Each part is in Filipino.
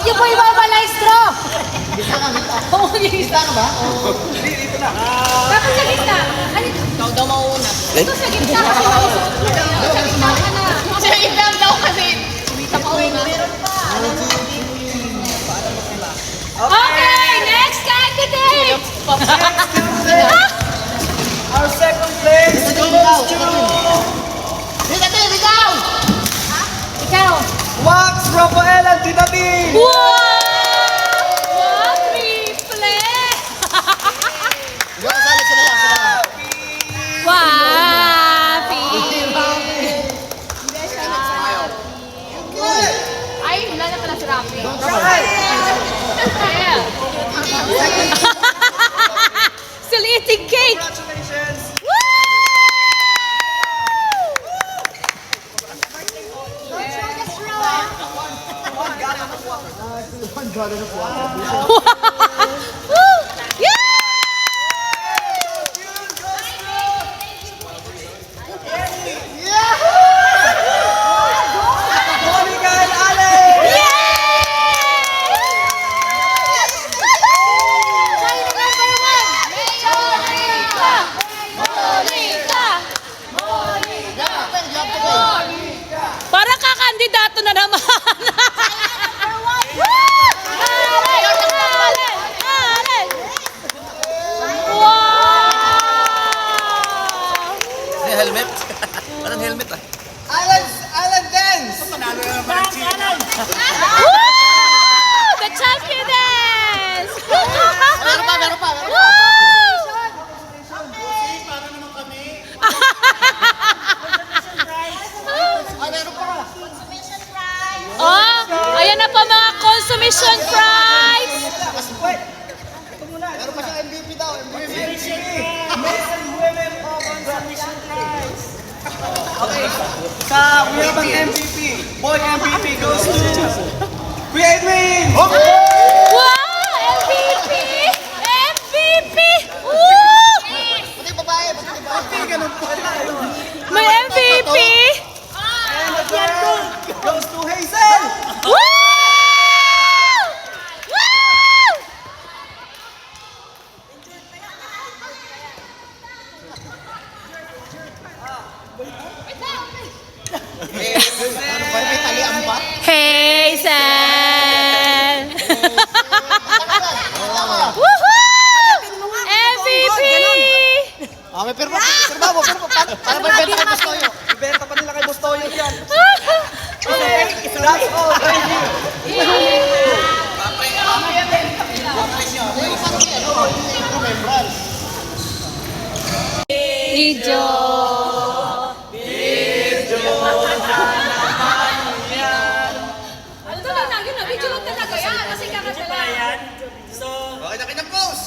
niyo po iwawala yung straw. Gitna ka, gitna. Oo, Gitna ka ba? Dito na. Dapat sa gitna. Ano? Ikaw daw mauuna. Ito sa gitna kasi mausot mo. Sa gitna ka na. Kasi itam daw kasi. Sumita mauuna. Okay, next candidate. Our second place goes to Ikaw! Ikaw. Wax Rafael and Titatin. Wow! Wow, triple! Yung kasali sila lang, sila lang. Wow! Ay, wala na pala si Rafi. Still eating cake! Congratulations. Woo! Yeah! Monica and Alex. Para kakandidato na naman. Wow! May helmet? Anong helmet ah? Alan Dance. Woo! The championess! Meron pa, meron pa. Woo! Ah, meron pa. Oh, ayan na po mga consummation prize. Meron pa siya MVP daw. MVP. Okay. Sa Uyabang MVP, boy MVP goes to Kuya Edwin. Wow! MVP! MVP! Woo! Pati babae, pati babae. Ganun pala. May MVP! And the third goes to Hazel. Woo! Woo! Parang may talian pa. Hazel! Woohoo! MVP! Ah, may pirma. Pirma mo, pirma. Para may benta kay Bustoyo. Ibenta pa nila kay Bustoyo yan. That's all. Thank you. Video! Ano na lagi na? Video lang talaga yan. Kasi kakadala. Okay na kinang post.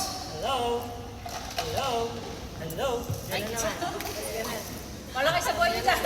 Wala kayo sa buhay niyo dyan.